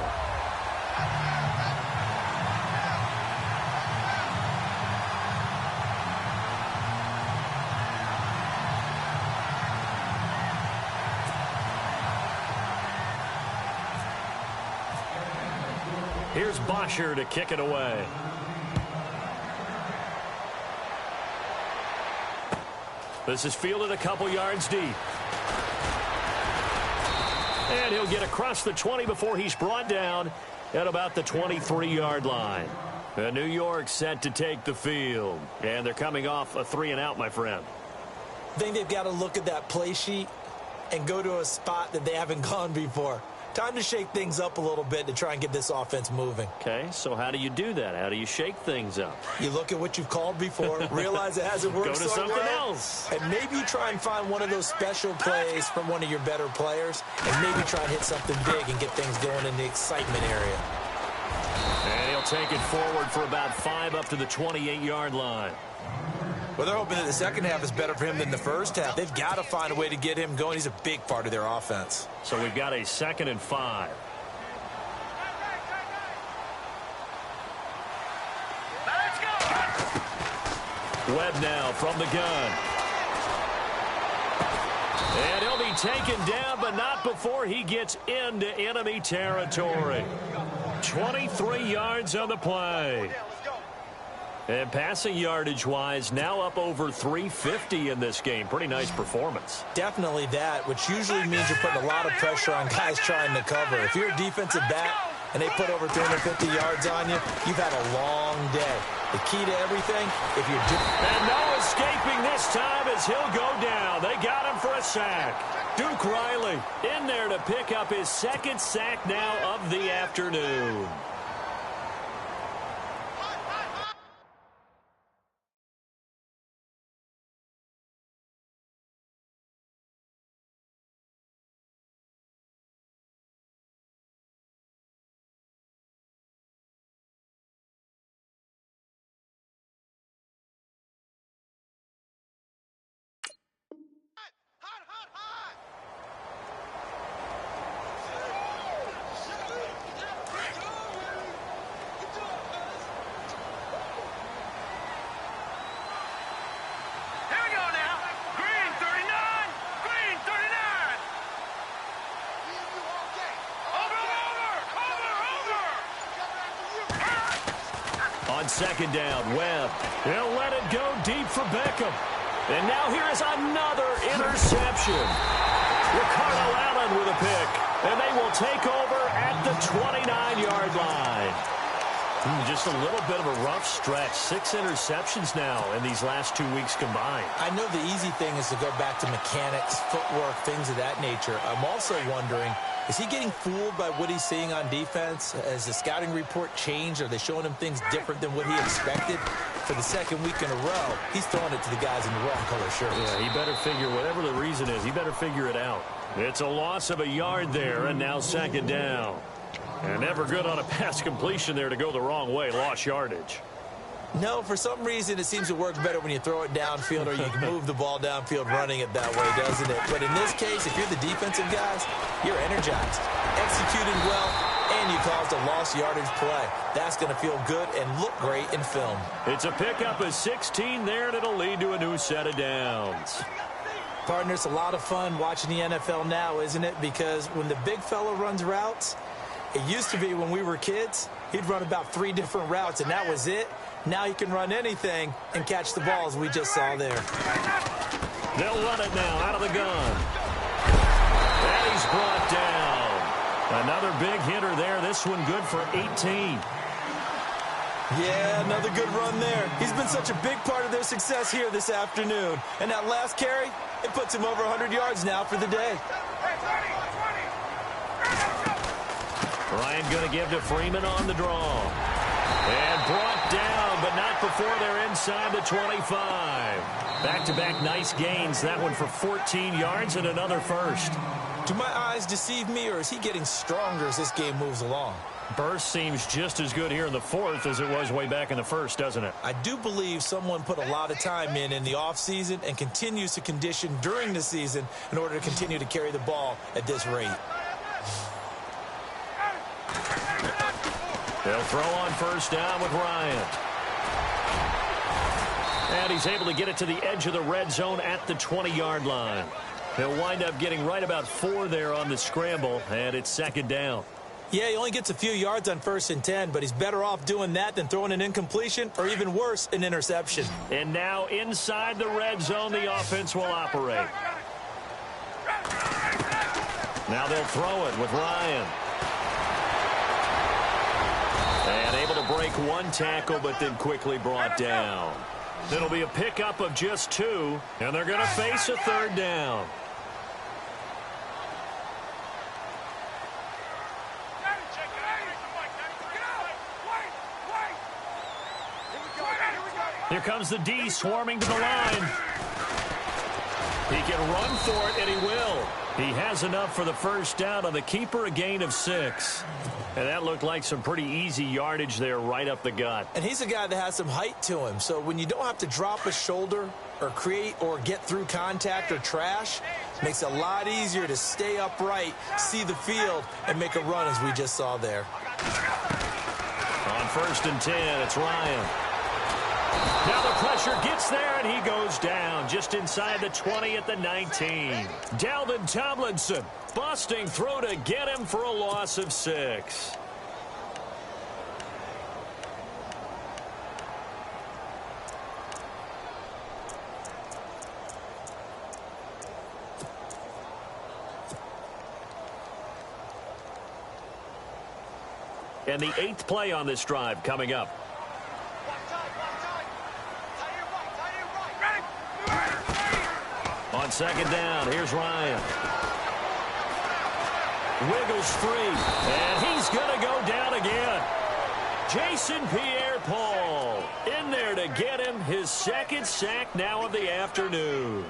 B: Here's Bosher to kick it away. This is fielded a couple yards deep. And he'll get across the 20 before he's brought down at about the 23-yard line. And New York set to take the field. And they're coming off a 3-and-out, my friend.
C: I think they've got to look at that play sheet and go to a spot that they haven't gone before. Time to shake things up a little bit to try and get this offense moving.
B: Okay, so how do you do that? How do you shake things up?
C: You look at what you've called before, realize it hasn't worked
B: Go to
C: so
B: something
C: well,
B: else.
C: and maybe you try and find one of those special plays from one of your better players, and maybe try and hit something big and get things going in the excitement area.
B: And he'll take it forward for about 5 up to the 28-yard line.
C: Well, they're hoping that the second half is better for him than the first half. They've got to find a way to get him going. He's a big part of their offense.
B: So we've got a 2nd and 5.
E: Let's go.
B: Webb now from the gun. And he'll be taken down, but not before he gets into enemy territory. 23 yards on the play. And passing yardage-wise, now up over 350 in this game. Pretty nice performance.
C: Definitely that, which usually means you're putting a lot of pressure on guys trying to cover. If you're a defensive back and they put over 350 yards on you, you've had a long day. The key to everything, if you're
B: and no escaping this time as he'll go down. They got him for a sack. Duke Riley in there to pick up his 2nd sack now of the afternoon. On 2nd down, Webb. He'll let it go deep for Beckham. And now here is another interception. Ricardo Allen with a pick. And they will take over at the 29-yard line. Just a little bit of a rough stretch. 6 interceptions now in these last 2 weeks combined.
C: I know the easy thing is to go back to mechanics, footwork, things of that nature. I'm also wondering, is he getting fooled by what he's seeing on defense? Has the scouting report changed? Are they showing him things different than what he expected? For the 2nd week in a row, he's throwing it to the guys in the wrong color shirts.
B: Yeah, he better figure, whatever the reason is, he better figure it out. It's a loss of a yard there, and now 2nd down. And never good on a pass completion there to go the wrong way. Lost yardage.
C: No, for some reason, it seems to work better when you throw it downfield or you can move the ball downfield running it that way, doesn't it? But in this case, if you're the defensive guys, you're energized, executing well, and you caused a lost yardage play. That's going to feel good and look great in film.
B: It's a pickup of 16 there, and it'll lead to a new set of downs.
C: Partner, it's a lot of fun watching the NFL now, isn't it? Because when the big fella runs routes, it used to be when we were kids, He'd run about 3 different routes, and that was it. Now he can run anything and catch the ball, as we just saw there.
B: They'll run it now out of the gun. And he's brought down. Another big hitter there. This one good for 18.
C: Yeah, another good run there. He's been such a big part of their success here this afternoon. And that last carry, it puts him over 100 yards now for the day.
B: Ryan going to give to Freeman on the draw. And brought down, but not before they're inside the 25. Back-to-back nice gains. That one for 14 yards and another first.
C: Do my eyes deceive me, or is he getting stronger as this game moves along?
B: Burst seems just as good here in the fourth as it was way back in the first, doesn't it?
C: I do believe someone put a lot of time in the offseason and continues to condition during the season in order to continue to carry the ball at this rate.
B: They'll throw on first down with Ryan. And he's able to get it to the edge of the red zone at the 20-yard line. He'll wind up getting right about 4 there on the scramble, and it's second down.
C: Yeah, he only gets a few yards on 1st and 10, but he's better off doing that than throwing an incompletion or, even worse, an interception.
B: And now inside the red zone, the offense will operate. Now they'll throw it with Ryan. And able to break 1 tackle, but then quickly brought down. It'll be a pickup of just 2, and they're going to face a 3rd down. Here comes the D swarming to the line. He can run for it, and he will. He has enough for the first down on the keeper, a gain of 6. And that looked like some pretty easy yardage there right up the gut.
C: And he's a guy that has some height to him. So when you don't have to drop a shoulder or create or get through contact or trash, it makes it a lot easier to stay upright, see the field, and make a run as we just saw there.
B: On 1st and 10, it's Ryan. Now the pressure gets there, and he goes down just inside the 20 at the 19. Dalvin Tomlinson busting through to get him for a loss of 6. And the 8th play on this drive coming up. On 2nd down, here's Ryan. Wiggles free, and he's going to go down again. Jason Pierre-Paul in there to get him his 2nd sack now of the afternoon.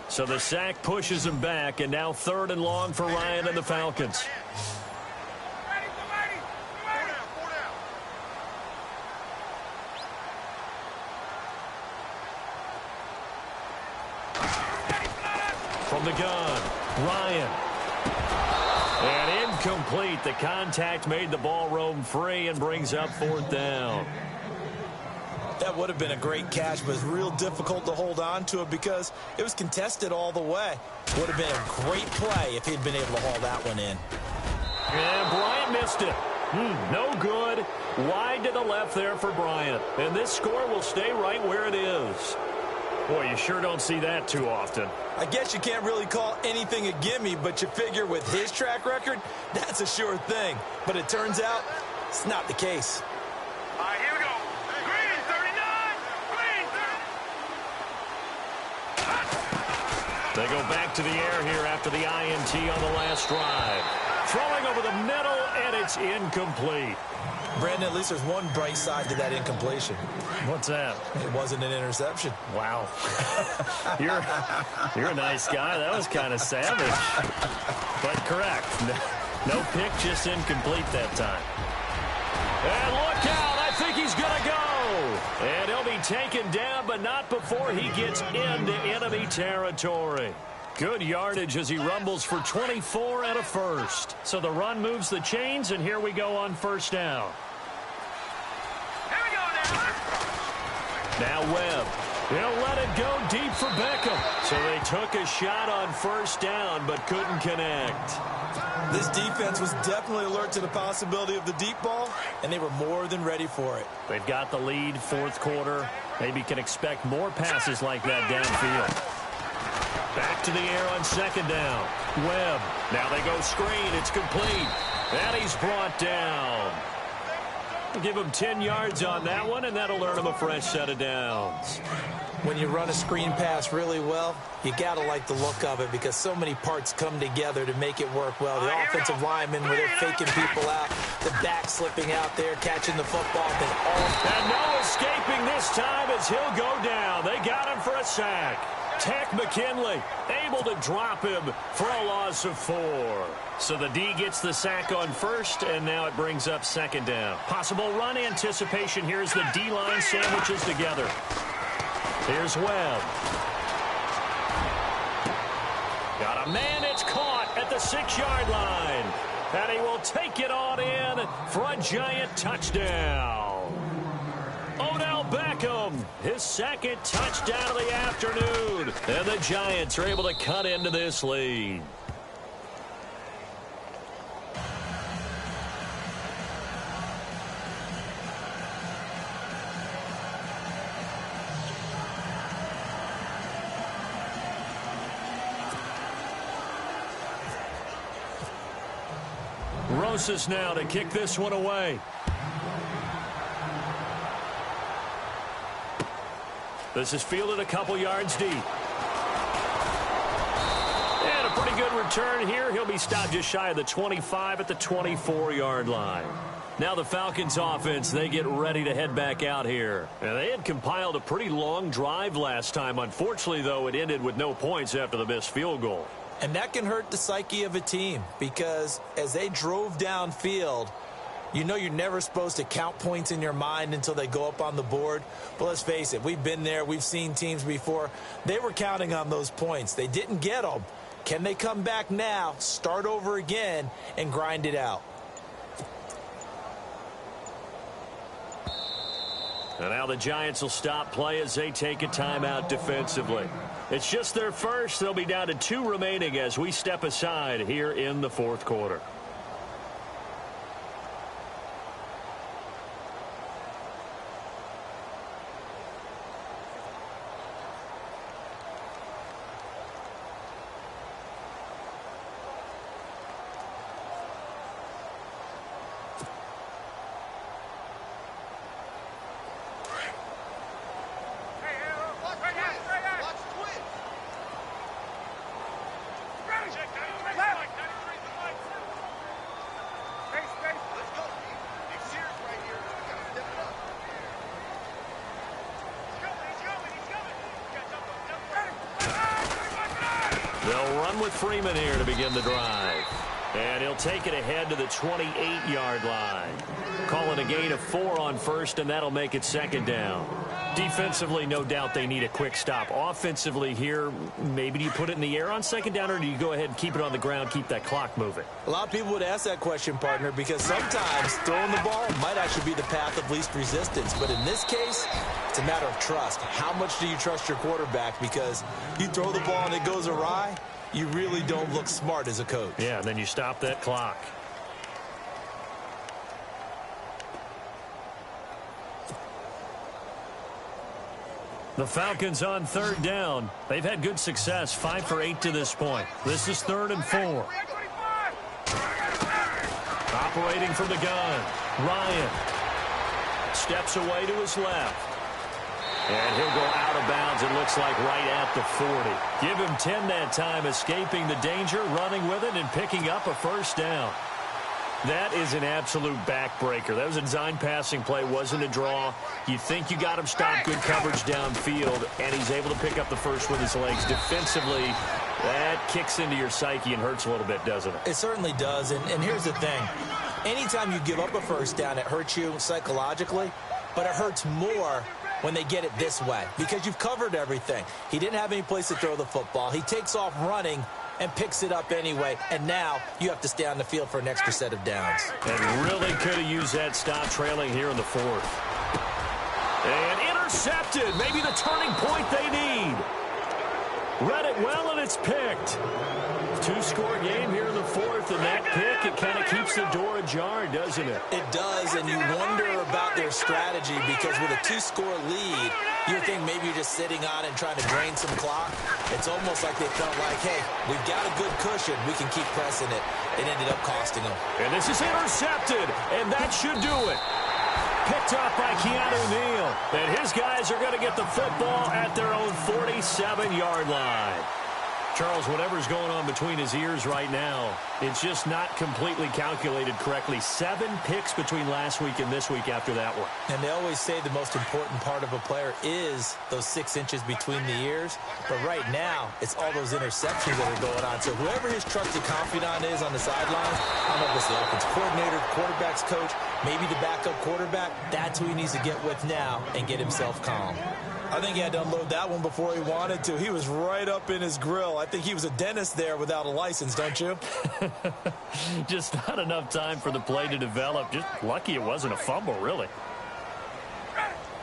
B: So the sack pushes him back, and now 3rd and long for Ryan and the Falcons. From the gun, Ryan. And incomplete. The contact made the ball roam free and brings up 4th down.
C: That would have been a great catch, but it's real difficult to hold on to it because it was contested all the way. Would have been a great play if he'd been able to haul that one in.
B: And Bryant missed it. No good. Wide to the left there for Bryant. And this score will stay right where it is. Boy, you sure don't see that too often.
C: I guess you can't really call anything a gimme, but you figure with his track record, that's a sure thing. But it turns out it's not the case.
E: All right, here we go. Green, 39. Green, 30.
B: They go back to the air here after the INT on the last drive. Throwing over the middle, and it's incomplete.
C: Brandon, at least there's one bright side to that incompletion.
B: What's that?
C: It wasn't an interception.
B: Wow. You're a nice guy. That was kind of savage. But correct. No pick, just incomplete that time. And look out. I think he's going to go. And he'll be taken down, but not before he gets into enemy territory. Good yardage as he rumbles for 24 and a first. So the run moves the chains, and here we go on 1st down.
E: Here we go now.
B: Now Webb. He'll let it go deep for Beckham. So they took a shot on first down, but couldn't connect.
C: This defense was definitely alert to the possibility of the deep ball, and they were more than ready for it.
B: They've got the lead, fourth quarter. Maybe can expect more passes like that downfield. Back to the air on second down. Webb. Now they go screen. It's complete. And he's brought down. Give him 10 yards on that one, and that'll earn him a fresh set of downs.
C: When you run a screen pass really well, you got to like the look of it because so many parts come together to make it work well. The offensive linemen, where they're faking people out, the back slipping out there, catching the football.
B: And no escaping this time as he'll go down. They got him for a sack. Tech McKinley able to drop him for a loss of 4. So the D gets the sack on first, and now it brings up second down. Possible run anticipation here as the D-line sandwiches together. Here's Webb. Got a man, it's caught at the 6-yard line. And he will take it on in for a giant touchdown. Odell Beckham, his second touchdown of the afternoon. And the Giants are able to cut into this lead. Rosas now to kick this one away. This is fielded a couple yards deep. And a pretty good return here. He'll be stopped just shy of the 25 at the 24-yard line. Now the Falcons offense, they get ready to head back out here. And they had compiled a pretty long drive last time. Unfortunately, though, it ended with no points after the missed field goal.
C: And that can hurt the psyche of a team because as they drove downfield, you know you're never supposed to count points in your mind until they go up on the board. But let's face it, we've been there. We've seen teams before. They were counting on those points. They didn't get them. Can they come back now, start over again, and grind it out?
B: And now the Giants will stop play as they take a timeout defensively. It's just their first. They'll be down to 2 remaining as we step aside here in the fourth quarter. They'll run with Freeman here to begin the drive. And he'll take it ahead to the 28-yard line. Call it a gain of 4 on first, and that'll make it second down. Defensively, no doubt they need a quick stop. Offensively here, maybe do you put it in the air on second down, or do you go ahead and keep it on the ground, keep that clock moving?
C: A lot of people would ask that question, partner, because sometimes throwing the ball might actually be the path of least resistance. But in this case, it's a matter of trust. How much do you trust your quarterback? Because you throw the ball and it goes awry, you really don't look smart as a coach.
B: Yeah, and then you stop that clock. The Falcons on third down. They've had good success, 5 for 8 to this point. This is 3rd and 4. Operating from the gun, Ryan steps away to his left. And he'll go out of bounds, it looks like right at the 40. Give him 10 that time, escaping the danger, running with it, and picking up a first down. That is an absolute backbreaker. That was a design passing play, wasn't a draw. You think you got him stopped, good coverage downfield, and he's able to pick up the first with his legs. Defensively, that kicks into your psyche and hurts a little bit, doesn't it?
C: It certainly does, and here's the thing. Anytime you give up a first down, it hurts you psychologically, but it hurts more when they get it this way because you've covered everything. He didn't have any place to throw the football. He takes off running and picks it up anyway, and now you have to stay on the field for an extra set of downs.
B: And really could have used that stop trailing here in the 4th. And intercepted. Maybe the turning point they need. Read it well, and it's picked. Two-score game here in the fourth, and that pick, it kind of keeps the door ajar, doesn't it?
C: It does, and you wonder about their strategy because with a two-score lead, you think maybe you're just sitting on it and trying to drain some clock. It's almost like they felt like, hey, we've got a good cushion. We can keep pressing it. It ended up costing them.
B: And this is intercepted, and that should do it. Picked up by Keanu Neal. And his guys are going to get the football at their own 47-yard line. Charles, whatever's going on between his ears right now, it's just not completely calculated correctly. 7 picks between last week and this week after that one.
C: And they always say the most important part of a player is those 6 inches between the ears. But right now, it's all those interceptions that are going on. So whoever his trusted confidant is on the sidelines, I don't know if it's the offensive coordinator, quarterback's coach, maybe the backup quarterback, that's who he needs to get with now and get himself calm. I think he had to unload that one before he wanted to. He was right up in his grill. I think he was a dentist there without a license, don't you?
B: Just not enough time for the play to develop. Just lucky it wasn't a fumble, really.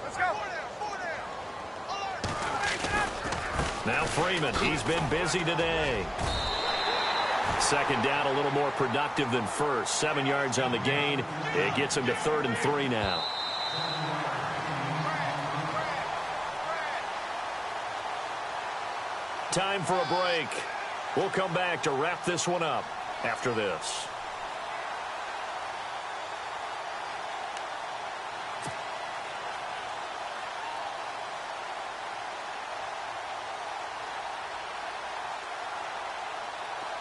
E: Let's go.
B: Now Freeman, he's been busy today. Second down, a little more productive than first. 7 yards on the gain. It gets him to 3rd and 3 now. Time for a break. We'll come back to wrap this one up after this.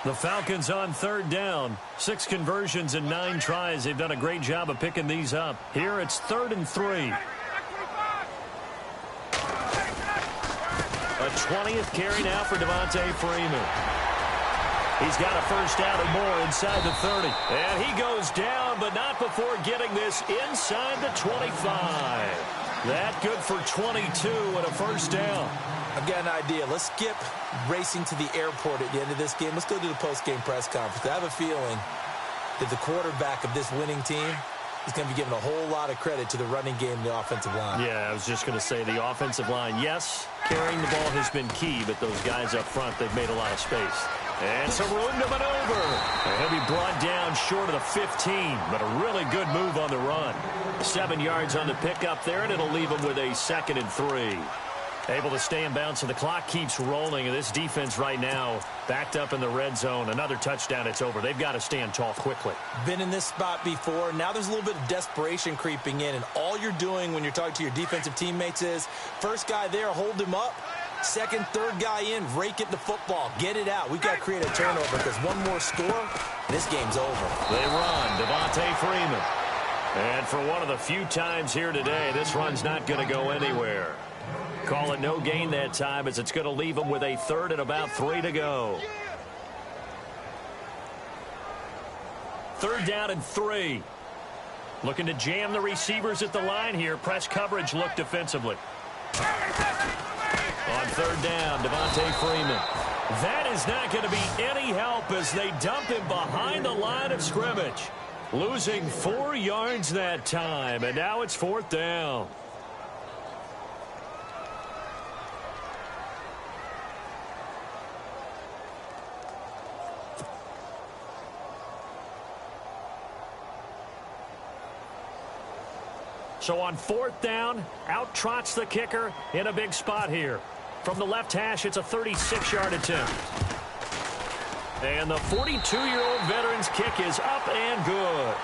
B: The Falcons on 3rd down. 6 conversions and 9 tries. They've done a great job of picking these up. Here it's 3rd and 3. A 20th carry now for Devontae Freeman. He's got a first down and more inside the 30. And he goes down, but not before getting this inside the 25. That good for 22 and a first down.
C: I've got an idea. Let's skip racing to the airport at the end of this game. Let's go to the post-game press conference. I have a feeling that the quarterback of this winning team is going to be given a whole lot of credit to the running game and the offensive line.
B: Yeah, I was just going to say the offensive line, yes, carrying the ball has been key, but those guys up front, they've made a lot of space. And some room to maneuver. And he'll be brought down short of the 15, but a really good move on the run. 7 yards on the pickup there, and it'll leave him with a 2nd and 3. Able to stay in bounds, and the clock keeps rolling. And this defense right now backed up in the red zone. Another touchdown, it's over. They've got to stand tall quickly.
C: Been in this spot before. Now there's a little bit of desperation creeping in, and all you're doing when you're talking to your defensive teammates is first guy there, hold him up. Second, third guy in, rake it the football. Get it out. We've got to create a turnover because one more score, and this game's over.
B: They run. Devontae Freeman. And for one of the few times here today, this run's not going to go anywhere. Call it no gain that time as it's going to leave them with a 3rd and about 3 to go. 3rd down and 3. Looking to jam the receivers at the line here. Press coverage look defensively. On 3rd down, Devontae Freeman. That is not going to be any help as they dump him behind the line of scrimmage. Losing 4 yards that time, and now it's 4th down. So on 4th down, out trots the kicker in a big spot here. From the left hash, it's a 36-yard attempt. And the 42-year-old veteran's kick is up and good.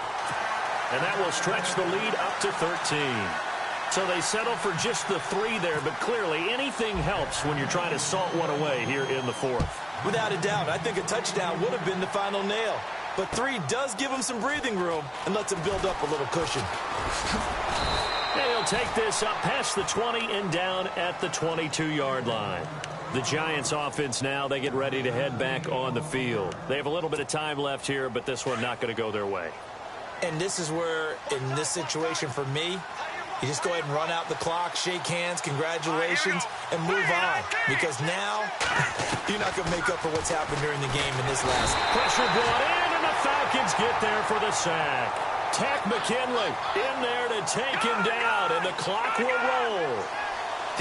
B: And that will stretch the lead up to 13. So they settle for just the 3 there, but clearly anything helps when you're trying to salt one away here in the 4th.
C: Without a doubt, I think a touchdown would have been the final nail. But 3 does give him some breathing room and lets him build up a little cushion.
B: And he'll take this up past the 20 and down at the 22-yard line. The Giants offense now, they get ready to head back on the field. They have a little bit of time left here, but this one not going to go their way.
C: And this is where, in this situation for me, you just go ahead and run out the clock, shake hands, congratulations, and move on. Because now, you're not going to make up for what's happened during the game in this last.
B: Pressure brought in, and the Falcons get there for the sack. Tack McKinley in there to take him down, and the clock will roll.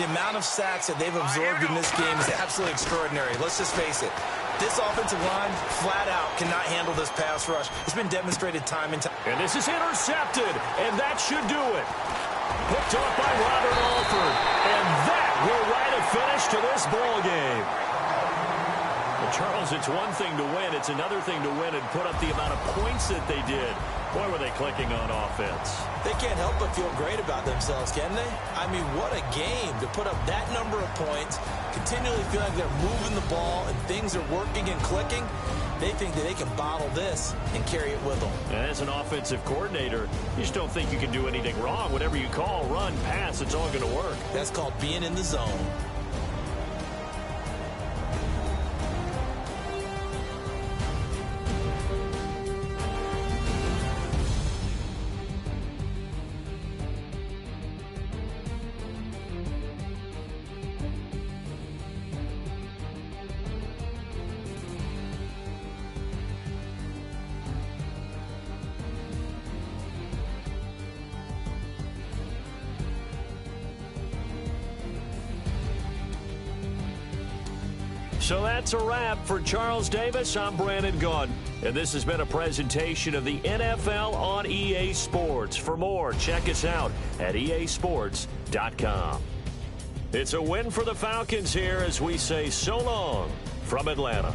C: The amount of sacks that they've absorbed in this game is absolutely extraordinary. Let's just face it. This offensive line, flat out, cannot handle this pass rush. It's been demonstrated time and time.
B: And this is intercepted, and that should do it. Picked off by Robert Alford, and that will write a finish to this ball game. Well, Charles, it's one thing to win. It's another thing to win and put up the amount of points that they did. Boy, were they clicking on offense.
C: They can't help but feel great about themselves, can they? I mean, what a game to put up that number of points, continually feel like they're moving the ball and things are working and clicking. They think that they can bottle this and carry it with them.
B: And as an offensive coordinator, you just don't think you can do anything wrong. Whatever you call, run, pass, it's all going to work.
C: That's called being in the zone.
B: So that's a wrap for Charles Davis. I'm Brandon Gunn, and this has been a presentation of the NFL on EA Sports. For more, check us out at easports.com. It's a win for the Falcons here as we say so long from Atlanta.